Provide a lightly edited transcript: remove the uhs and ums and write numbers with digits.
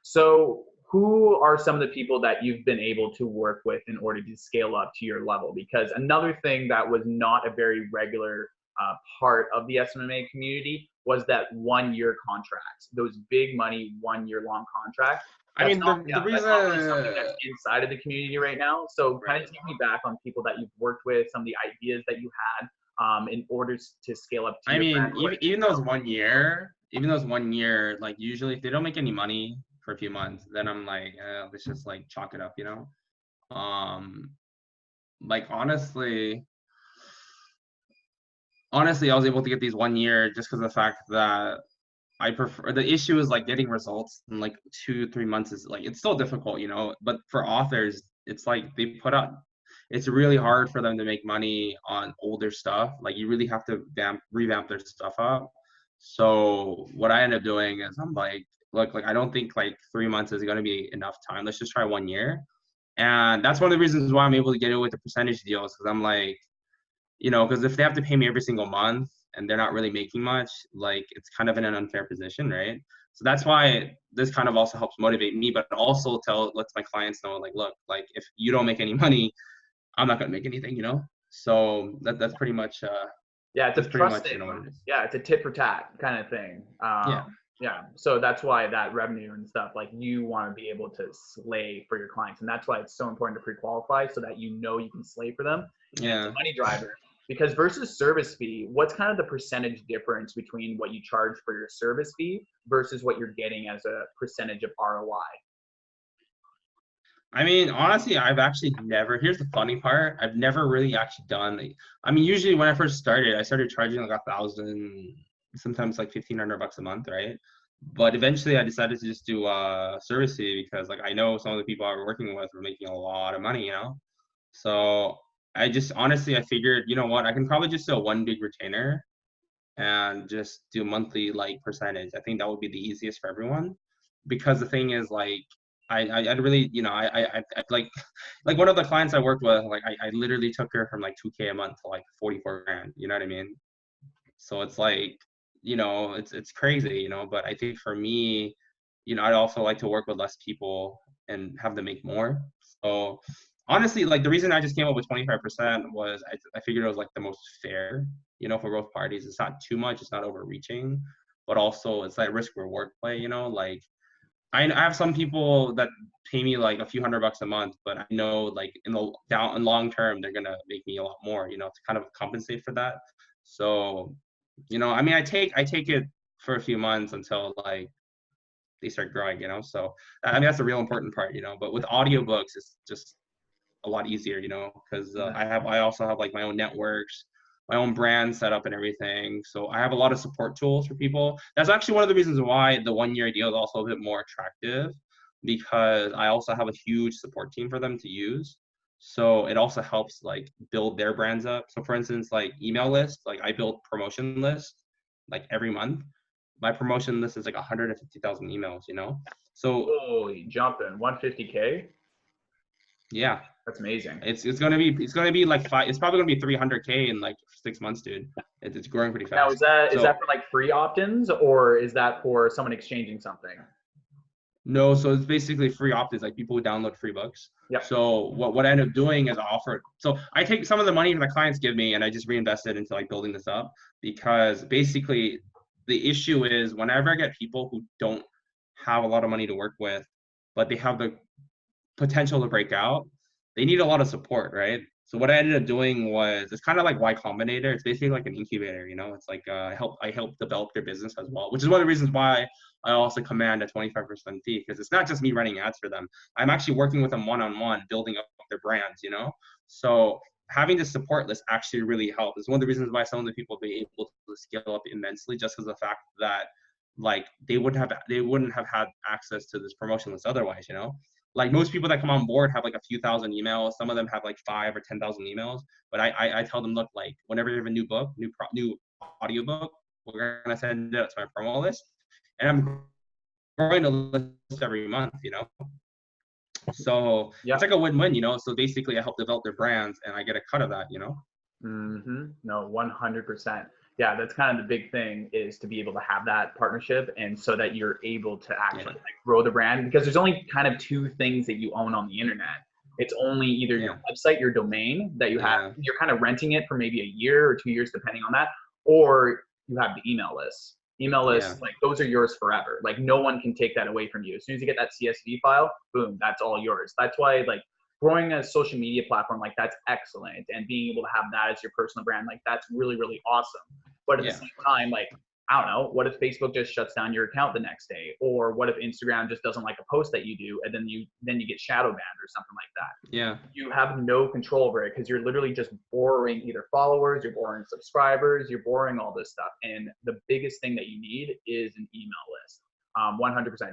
So who are some of the people that you've been able to work with in order to scale up to your level? Because another thing that was not a very regular part of the SMMA community was that 1 year contracts, those big money 1 year long contracts. I mean, the That's reason, not really something that's inside of the community right now. So kind of take me back on people that you've worked with, some of the ideas that you had in order to scale up to I your mean, brand. even those 1 year, like usually if they don't make any money for a few months, then I'm like, let's just like chalk it up, you know? Like honestly, I was able to get these 1 year just because of the fact that I prefer, the issue is like getting results in like 2-3 months is like, it's still difficult, you know, but for authors, it's like it's really hard for them to make money on older stuff. Like you really have to revamp their stuff up. So what I end up doing is I'm like, look, like I don't think like 3 months is going to be enough time. Let's just try 1 year. And that's one of the reasons why I'm able to get away with the percentage deals. Cause I'm like, you know, because if they have to pay me every single month and they're not really making much, like it's kind of in an unfair position, right? So that's why this kind of also helps motivate me, but also lets my clients know, like, look, like if you don't make any money, I'm not gonna make anything, you know. So that's pretty much Yeah, it's a trust you thing. know what it is. Yeah, it's a tit for tat kind of thing. Yeah. Yeah, so that's why that revenue and stuff, like you want to be able to slay for your clients, and that's why it's so important to pre-qualify so that you know you can slay for them. And it's a money driver. Because versus service fee, what's kind of the percentage difference between what you charge for your service fee versus what you're getting as a percentage of ROI? I mean, honestly, I've actually never, here's the funny part, I've never really actually done, I mean, usually when I first started, I started charging like 1,000, sometimes like 1,500 bucks a month, right? But eventually I decided to just do service fee because like I know some of the people I was working with were making a lot of money, you know? So I just, honestly, I figured, you know what, I can probably just do one big retainer and just do monthly like percentage. I think that would be the easiest for everyone because the thing is like I'd really, you know, I like one of the clients I worked with, like I literally took her from like 2K a month to like 44 grand, you know what I mean? So it's like, you know, it's crazy, you know, but I think for me, you know, I'd also like to work with less people and have them make more. So honestly, like the reason I just came up with 25% was I figured it was like the most fair, you know, for both parties. It's not too much, it's not overreaching, but also it's like risk reward play, you know, like I have some people that pay me like a few $100 a month, but I know like in long term they're gonna make me a lot more, you know, to kind of compensate for that. So, you know, I mean, I take it for a few months until like they start growing, you know. So I mean that's the real important part, you know. But with audiobooks, it's just a lot easier, you know, because I also have like my own networks, my own brand set up and everything. So I have a lot of support tools for people. That's actually one of the reasons why the 1 year deal is also a bit more attractive because I also have a huge support team for them to use. So it also helps like build their brands up. So for instance, like email list, like I build promotion list like every month. My promotion list is like 150,000 emails, you know? So holy jumping 150K. yeah, That's amazing. it's gonna be like it's probably gonna be 300K in like 6 months, dude. It's growing pretty Now fast. is that for like free opt-ins or is that for someone exchanging something? No, so it's basically free opt-ins, like people who download free books. Yep. So what I end up doing is I offer. So I take some of the money that the clients give me and I just reinvest it into like building this up because basically the issue is whenever I get people who don't have a lot of money to work with, but they have the potential to break out, they need a lot of support, right? So what I ended up doing was it's kind of like Y Combinator. It's basically like an incubator, you know. It's like I help develop their business as well, which is one of the reasons why I also command a 25% fee because it's not just me running ads for them. I'm actually working with them one-on-one, building up their brands, you know. So having this support list actually really helps. It's one of the reasons why some of the people be able to scale up immensely, just because of the fact that like they wouldn't have had access to this promotion list otherwise, you know. Like most people that come on board have like a few thousand emails. Some of them have like 5 or 10,000 emails. But I tell them, look, like whenever you have a new book, new audiobook, we're gonna send it out to my promo list, and I'm growing the list every month, you know. So it's like a win-win, you know. So basically, I help develop their brands, and I get a cut of that, you know. No, 100%. Yeah, that's kind of the big thing, is to be able to have that partnership, and so that you're able to actually like grow the brand, because there's only kind of two things that you own on the internet. It's only either your website, your domain that you have, you're kind of renting it for maybe a year or 2 years, depending on that, or you have the email list. Email lists, like those are yours forever. Like no one can take that away from you. As soon as you get that CSV file, boom, that's all yours. That's why like growing a social media platform, like that's excellent. And being able to have that as your personal brand, like that's really, really awesome. But at the same time, like, I don't know, what if Facebook just shuts down your account the next day? Or what if Instagram just doesn't like a post that you do, and then you get shadow banned or something like that? Yeah. You have no control over it, because you're literally just borrowing either followers, you're borrowing subscribers, you're borrowing all this stuff. And the biggest thing that you need is an email list. 100%.